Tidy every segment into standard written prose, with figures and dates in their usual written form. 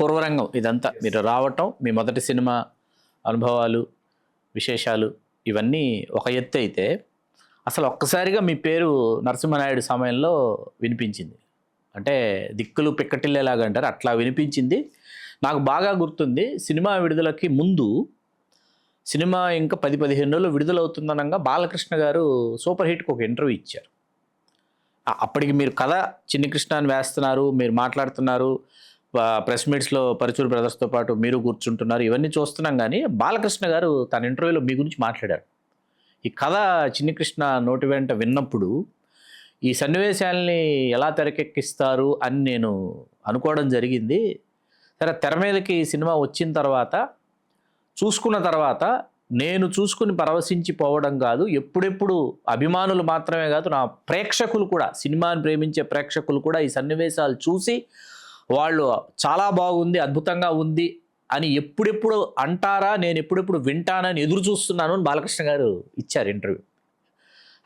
పూర్వరంగం ఇదంతా మీరు రావటం, మీ మొదటి సినిమా అనుభవాలు, విశేషాలు ఇవన్నీ ఒక ఎత్తు అయితే, అసలు ఒక్కసారిగా మీ పేరు నరసింహనాయుడు సమయంలో వినిపించింది. అంటే దిక్కులు పిక్కటిల్లేలాగా అంటారు, అట్లా వినిపించింది. నాకు బాగా గుర్తుంది, సినిమా విడుదలకి ముందు, సినిమా ఇంకా 10-15 రోజులు విడుదలవుతుందనగా బాలకృష్ణ గారు సూపర్ హిట్కి ఒక ఇంటర్వ్యూ ఇచ్చారు. అప్పటికి మీరు కథ చిన్ని కృష్ణ అని వేస్తున్నారు, మీరు మాట్లాడుతున్నారు, ప్రెస్ మీట్స్లో పరుచూరి బ్రదర్స్తో పాటు మీరు కూర్చుంటున్నారు, ఇవన్నీ చూస్తున్నాం. కానీ బాలకృష్ణ గారు తన ఇంటర్వ్యూలో మీ గురించి మాట్లాడారు. ఈ కథ చిన్ని కృష్ణ నోటి వెంట విన్నప్పుడు ఈ సన్నివేశాలని ఎలా తెరకెక్కిస్తారు అని నేను అనుకోవడం జరిగింది. సరే, తెర మీదకి సినిమా వచ్చిన తర్వాత చూసుకున్న తర్వాత నేను చూసుకుని పరవశించిపోవడం కాదు, ఎప్పుడెప్పుడు అభిమానులు మాత్రమే కాదు, నా ప్రేక్షకులు కూడా, సినిమాని ప్రేమించే ప్రేక్షకులు కూడా ఈ సన్నివేశాలు చూసి వాళ్ళు చాలా బాగుంది, అద్భుతంగా ఉంది అని ఎప్పుడెప్పుడు అంటారా, నేను ఎప్పుడెప్పుడు వింటానని ఎదురు చూస్తున్నాను అని బాలకృష్ణ గారు ఇచ్చారు ఇంటర్వ్యూ.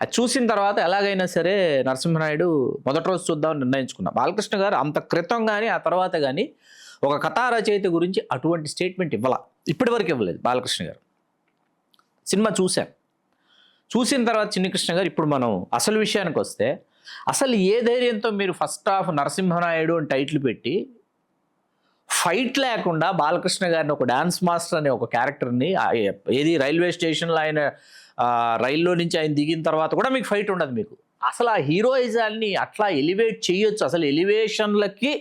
అది చూసిన తర్వాత ఎలాగైనా సరే నరసింహనాయుడు మొదటి రోజు చూద్దామని నిర్ణయించుకున్నా. బాలకృష్ణ గారు అంత క్రితం కానీ ఆ తర్వాత కానీ ఒక కథా రచయిత గురించి అటువంటి స్టేట్మెంట్ ఇప్పటివరకు ఇవ్వలేదు బాలకృష్ణ గారు. సినిమా చూసిన తర్వాత చిన్ని కృష్ణ గారు, ఇప్పుడు మనం అసలు విషయానికి వస్తే, అసలు ఏ ధైర్యంతో మీరు ఫస్ట్ హాఫ్ నరసింహనాయుడు అని టైటిల్ పెట్టి ఫైట్ లేకుండా బాలకృష్ణ గారిని ఒక డాన్స్ మాస్టర్ అనే ఒక క్యారెక్టర్ని, ఏది రైల్వే స్టేషన్లో ఆయన రైల్లో నుంచి ఆయన దిగిన తర్వాత కూడా మీకు ఫైట్ ఉండదు. మీకు అసలు ఆ హీరోయిజాన్ని అట్లా ఎలివేట్ చేయొచ్చు. అసలు ఎలివేషన్లకి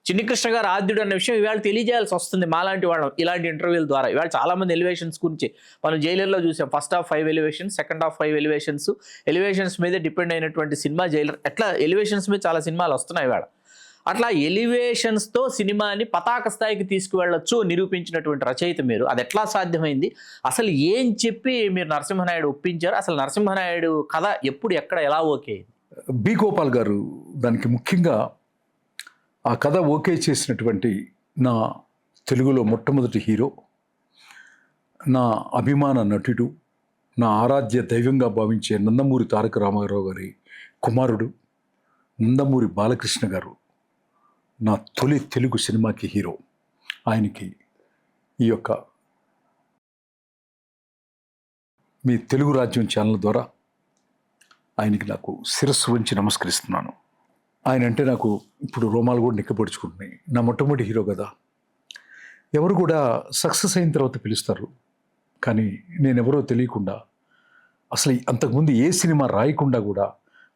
చిన్ని కృష్ణ గారు ఆద్యుడు అనే విషయం ఇవాళ తెలియజేయాల్సి వస్తుంది మాలాంటి వాళ్ళం ఇలాంటి ఇంటర్వ్యూల ద్వారా. ఇవాళ చాలామంది ఎలివేషన్స్ గురించి మనం జైలర్లో చూసాం. First half 5 elevations, second half 5 elevations, elevations మీదే డిపెండ్ అయినటువంటి సినిమా జైలర్. ఎట్లా ఎలివేషన్స్ మీద చాలా సినిమాలు వస్తున్నాయి ఇవాళ. అట్లా ఎలివేషన్స్తో సినిమాని పతాక స్థాయికి తీసుకువెళ్ళొచ్చు నిరూపించినటువంటి రచయిత మీరు. అది ఎట్లా సాధ్యమైంది? అసలు ఏం చెప్పి మీరు నరసింహనాయుడు ఒప్పించారు? అసలు నరసింహనాయుడు కథ ఎప్పుడు, ఎక్కడ, ఎలా ఓకే అయింది? బి గోపాల్ గారు దానికి ముఖ్యంగా ఆ కథ ఓకే చేసినటువంటి నా తెలుగులో మొట్టమొదటి హీరో, నా అభిమాన నటుడు, నా ఆరాధ్య దైవంగా భావించే నందమూరి తారక రామారావు గారి కుమారుడు నందమూరి బాలకృష్ణ గారు నా తొలి తెలుగు సినిమాకి హీరో. ఆయనకి ఈ యొక్క మీ తెలుగు రాజ్యం ఛానల్ ద్వారా ఆయనకి నాకు శిరస్సు వంచి నమస్కరిస్తున్నాను. ఆయన అంటే నాకు ఇప్పుడు రోమాలు కూడా నిక్కపొడుచుకుంటున్నాయి. నా మొట్టమొదటి హీరో కదా. ఎవరు కూడా సక్సెస్ అయిన తర్వాత పిలుస్తారు, కానీ నేనెవరో తెలియకుండా, అసలు అంతకుముందు ఏ సినిమా రాయకుండా కూడా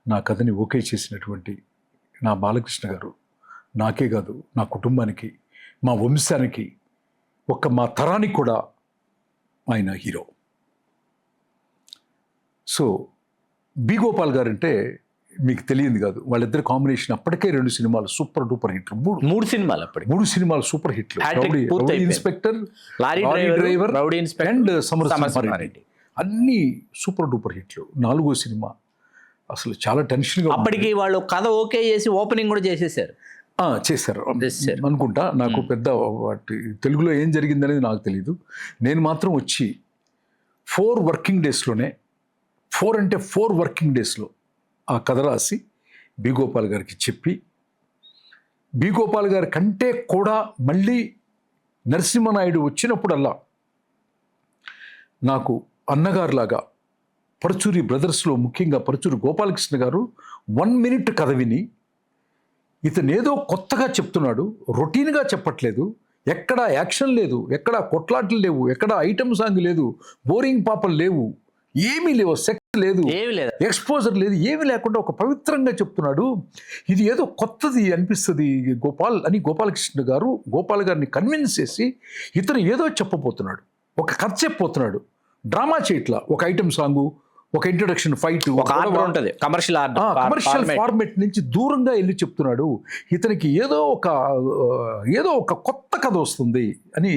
నా కథని ఓకే చేసినటువంటి నా బాలకృష్ణ గారు నాకే కాదు, నా కుటుంబానికి, మా వంశానికి, మా తరానికి కూడా ఆయన హీరో. సో బి గోపాల్ గారు అంటే మీకు తెలియదు కాదు, వాళ్ళిద్దరు కాంబినేషన్ అప్పటికే 2 సినిమాలు సూపర్ డూపర్ హిట్లు. మూడు సినిమాలు అప్పటికి 3 సినిమాలు సూపర్ హిట్లు. Rowdy inspector, lorry driver and Samarasimha Reddy అన్నీ సూపర్ డూపర్ హిట్లు. 4వ సినిమా అసలు చాలా టెన్షన్గా. అప్పటికి వాళ్ళు కథ ఓకే చేసి ఓపెనింగ్ కూడా చేసేసారు అనుకుంటా. నాకు పెద్ద వాటి తెలుగులో ఏం జరిగిందనేది నాకు తెలీదు. నేను మాత్రం వచ్చి 4 వర్కింగ్ డేస్లోనే, 4 వర్కింగ్ డేస్లో ఆ కథ రాసి బి గోపాల్ గారికి చెప్పి, బి గోపాల్ గారి కంటే కూడా మళ్ళీ నరసింహనాయుడు వచ్చినప్పుడల్లా నాకు అన్నగారులాగా, పరుచూరి బ్రదర్స్లో ముఖ్యంగా పరుచూరి గోపాలకృష్ణ గారు 1 మినిట్ కథ విని, ఇతను ఏదో కొత్తగా చెప్తున్నాడు, రొటీన్గా చెప్పట్లేదు, ఎక్కడ యాక్షన్ లేదు, ఎక్కడ కొట్లాటలు లేవు, ఎక్కడ ఐటమ్ సాంగ్ లేదు, బోరింగ్ పాపలు లేవు, ఏమీ లేవు, సెక్స్ లేదు, ఎక్స్పోజర్ లేదు, ఏమీ లేకుండా ఒక పవిత్రంగా చెప్తున్నాడు. ఇది ఏదో కొత్తది అనిపిస్తుంది గోపాల్ అని గోపాలకృష్ణ గారు గోపాల్ గారిని కన్విన్స్ చేసి, ఇతను ఏదో చెప్పబోతున్నాడు, ఒక కథ చెప్పబోతున్నాడు, డ్రామా చేయట్లా, ఒక ఐటమ్ సాంగు, ఒక ఇంట్రొడక్షన్ ఫైట్, కమర్షియల్ ఫార్మెట్ నుంచి దూరంగా వెళ్ళి చెప్తున్నాడు. ఇతనికి ఏదో ఒక కొత్త కథ వస్తుంది అని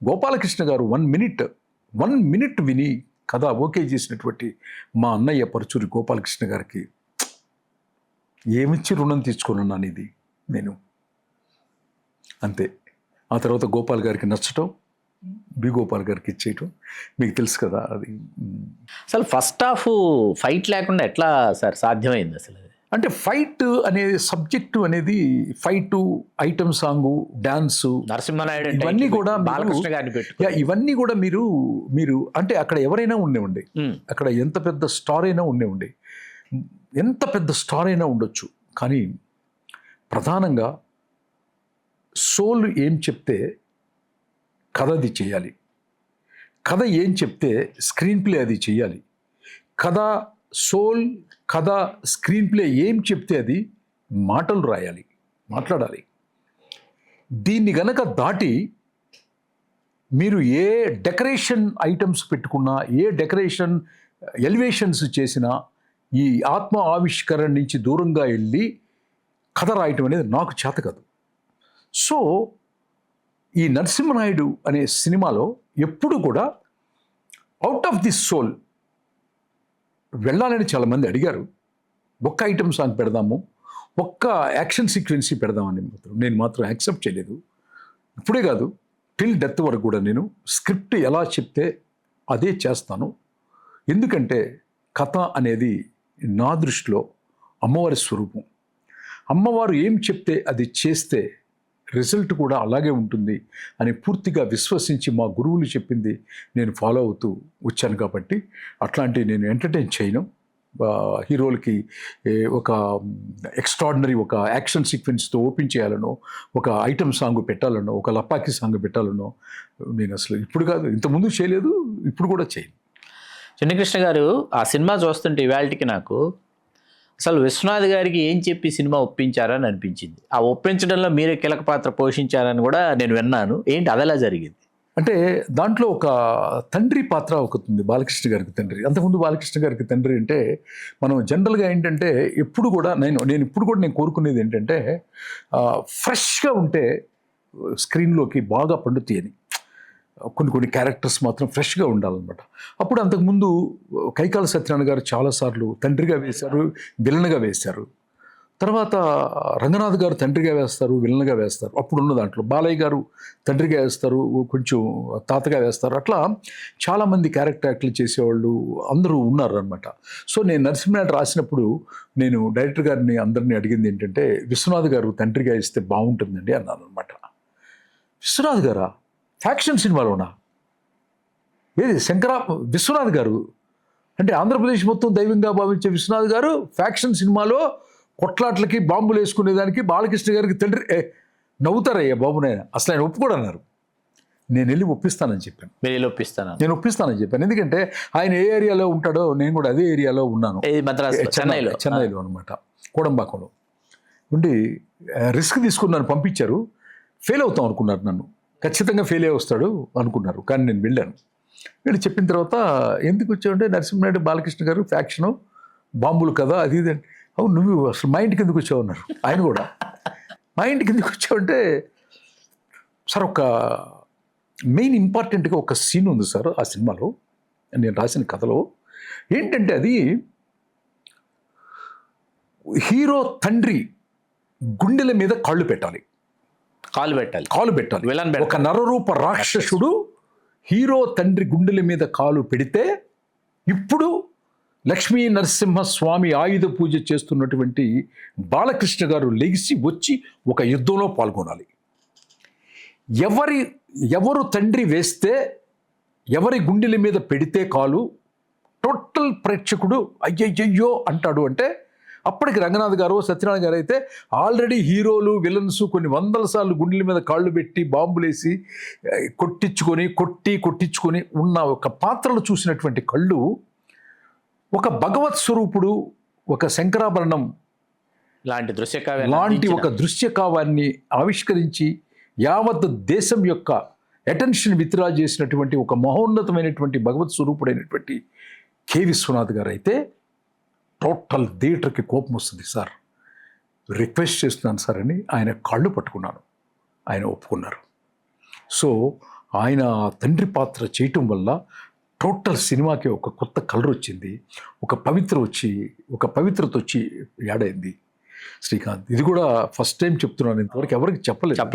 గోపాలకృష్ణ గారు 1 మినిట్ విని కథ ఓకే చేసినటువంటి మా అన్నయ్య పరుచూరి గోపాలకృష్ణ గారికి ఏమిచ్చి రుణం తీర్చుకున్నాను ఇది నేను. అంతే. ఆ తర్వాత గోపాల్ గారికి నచ్చటం, బి గోపాల్ గారికి ఇచ్చేయటం మీకు తెలుసు కదా. అది అసలు ఫస్ట్ హాఫ్ ఫైట్ లేకుండా ఎట్లా సార్ సాధ్యమైంది? అసలు అంటే ఫైట్ అనేది సబ్జెక్టు అనేది fight, item song, dance, Narasimha Naidu అంటే ఇవన్నీ కూడా మీరు- బాలకృష్ణ గారిని పెట్టు. ఇవన్నీ కూడా మీరు అంటే అక్కడ ఎవరైనా ఉండేవండి, అక్కడ ఎంత పెద్ద స్టార్ అయినా ఉండేవండి, ఎంత పెద్ద స్టార్ అయినా ఉండొచ్చు, కానీ ప్రధానంగా సోల్ ఏం చెప్తే కథ అది చేయాలి, కథ ఏం చెప్తే స్క్రీన్ ప్లే అది చేయాలి, కథ సోల్, కథ, స్క్రీన్ ప్లే ఏం చెప్తే అది మాటలు రాయాలి, మాట్లాడాలి. దీన్ని గనక దాటి మీరు ఏ డెకరేషన్ ఐటమ్స్ పెట్టుకున్నా, ఏ డెకరేషన్ ఎలివేషన్స్ చేసినా, ఈ ఆత్మ ఆవిష్కరణ నుంచి దూరంగా వెళ్ళి కథ రాయటం అనేది నాకు చేత కాదు. సో ఈ నరసింహనాయుడు అనే సినిమాలో ఎప్పుడు కూడా అవుట్ ఆఫ్ ది సోల్ వెళ్ళాలని చాలామంది అడిగారు. ఒక్క ఐటమ్ సాంగ్ పెడదాము, ఒక్క యాక్షన్ సీక్వెన్సీ పెడదామని నేను మాత్రం యాక్సెప్ట్ చేయలేదు. ఇప్పుడే కాదు, టిల్ డెత్ వరకు కూడా నేను స్క్రిప్ట్ ఎలా చెప్తే అదే చేస్తాను. ఎందుకంటే కథ అనేది నా దృష్టిలో అమ్మవారి స్వరూపం. అమ్మవారు ఏం చెప్తే అది చేస్తే రిజల్ట్ కూడా అలాగే ఉంటుంది అని పూర్తిగా విశ్వసించి మా గురువులు చెప్పింది నేను ఫాలో అవుతూ వచ్చాను. కాబట్టి అట్లాంటివి నేను ఎంటర్టైన్ చేయను. హీరోలకి ఒక ఎక్స్ట్రాడినరీ ఒక యాక్షన్ సీక్వెన్స్తో ఓపెన్ చేయాలనో, ఒక ఐటమ్ సాంగ్ పెట్టాలనో, ఒక లపాకి సాంగ్ పెట్టాలనో నేను అసలు ఇప్పుడు కాదు, ఇంతకుముందు చేయలేదు, ఇప్పుడు కూడా చేయను. చిన్నకృష్ణ గారు, ఆ సినిమా చూస్తుంటే ఇవాళకి నాకు అసలు విశ్వనాథ్ గారికి ఏం చెప్పి సినిమా ఒప్పించారని అనిపించింది. ఆ ఒప్పించడంలో మీరే కీలక పాత్ర పోషించారని కూడా నేను విన్నాను. ఏంటి అదెలా జరిగింది? అంటే దాంట్లో ఒక తండ్రి పాత్ర ఒకటి ఉంది, బాలకృష్ణ గారికి తండ్రి. అంతకుముందు బాలకృష్ణ గారికి తండ్రి అంటే మనం జనరల్గా ఏంటంటే ఎప్పుడు కూడా నేను ఇప్పుడు కూడా నేను కోరుకునేది ఏంటంటే ఫ్రెష్గా ఉంటే స్క్రీన్లోకి బాగా పండుతాయి అని. కొన్ని క్యారెక్టర్స్ మాత్రం ఫ్రెష్గా ఉండాలన్నమాట. అప్పుడు అంతకుముందు కైకాల సత్యనారాయణ గారు చాలాసార్లు తండ్రిగా వేశారు, విలన్గా వేశారు. తర్వాత రంగనాథ్ గారు తండ్రిగా వేస్తారు, విలన్గా వేస్తారు. అప్పుడున్న దాంట్లో బాలయ్య గారు తండ్రిగా వేస్తారు, కొంచెం తాతగా వేస్తారు. అట్లా చాలామంది క్యారెక్టర్ యాక్ట్లు చేసేవాళ్ళు అందరూ ఉన్నారు అనమాట. సో నేను నరసింహనాయుడు రాసినప్పుడు నేను డైరెక్టర్ గారిని అందరినీ అడిగింది ఏంటంటే, విశ్వనాథ్ గారు తండ్రిగా ఇస్తే బాగుంటుందండి అన్నాను అనమాట. విశ్వనాథ్ గారా ఫ్యాక్షన్ సినిమాలోనా? ఏది విశ్వనాథ్ గారు అంటే ఆంధ్రప్రదేశ్ మొత్తం దైవంగా భావించే విశ్వనాథ్ గారు ఫ్యాక్షన్ సినిమాలో కొట్లాట్లకి బాంబులు వేసుకునేదానికి బాలకృష్ణ గారికి తండ్రి? నవ్వుతారయ్యా బాబు, నేను అసలు ఆయన ఒప్పుకోడన్నారు. నేను వెళ్ళి ఒప్పిస్తానని చెప్పాను. నేను ఒప్పిస్తానని చెప్పాను. ఎందుకంటే ఆయన ఏ ఏరియాలో ఉంటాడో నేను కూడా అదే ఏరియాలో ఉన్నాను, చెన్నైలో అనమాట, కోడంబాకంలో ఉండి రిస్క్ తీసుకున్నాను. పంపించారు, ఫెయిల్ అవుతాం అనుకున్నారు, నన్ను ఖచ్చితంగా ఫెయిల్ అయ్యి వస్తాడు అనుకున్నారు. కానీ నేను వెళ్ళాను. వీళ్ళు చెప్పిన తర్వాత ఎందుకు వచ్చావంటే, నరసింహనాయుడు బాలకృష్ణ గారు ఫ్యాక్షను బాంబులు కదా అది ఇది. అవును, నువ్వు అసలు మా ఇంటికి ఎందుకు వచ్చావు అన్నారు. ఆయన కూడా మా ఇంటికి ఎందుకు వచ్చావంటే, సార్ ఒక మెయిన్ ఇంపార్టెంట్గా ఒక సీన్ ఉంది సార్ ఆ సినిమాలో, నేను రాసిన కథలో. ఏంటంటే అది హీరో తండ్రి గుండెల మీద కాళ్ళు పెట్టాలి. ఒక నరరూప రాక్షసుడు హీరో తండ్రి గుండెల మీద కాలు పెడితే, ఇప్పుడు లక్ష్మీ నరసింహస్వామి ఆయుధ పూజ చేస్తున్నటువంటి బాలకృష్ణ గారు లెగిసి వచ్చి ఒక యుద్ధంలో పాల్గొనాలి. ఎవరు తండ్రి వేస్తే, ఎవరి గుండెల మీద పెడితే కాలు, టోటల్ ప్రేక్షకుడు అయ్యయ్యో అంటాడు. అంటే అప్పటికి రంగనాథ్ గారు, సత్యనారాయణ గారు అయితే ఆల్రెడీ హీరోలు విలన్స్ కొన్ని వందల సార్లు గుండెల మీద కాళ్ళు పెట్టి బాంబులేసి కొట్టించుకొని ఉన్న ఒక పాత్రలు చూసినటువంటి కళ్ళు, ఒక భగవత్ స్వరూపుడు, ఒక శంకరాభరణం లాంటి ఒక దృశ్యకావ్యాన్ని ఆవిష్కరించి యావత్ దేశం యొక్క అటెన్షన్ విత్డ్రా చేసినటువంటి ఒక మహోన్నతమైనటువంటి భగవత్ స్వరూపుడైనటువంటి కె. విశ్వనాథ్ గారు అయితే టోటల్ థియేటర్కి కోపం వస్తుంది. సార్ రిక్వెస్ట్ చేస్తున్నాను సార్ అని ఆయన కాళ్ళు పట్టుకున్నాను. ఆయన ఒప్పుకున్నారు. సో ఆయన తండ్రి పాత్ర చేయటం వల్ల టోటల్ సినిమాకి ఒక కొత్త కలర్ వచ్చింది, ఒక పవిత్రత వచ్చి యాడ్ అయింది. శ్రీకాంత్, ఇది కూడా ఫస్ట్ టైం చెప్తున్నాను, ఇంతవరకు ఎవరికి చెప్పలేదు.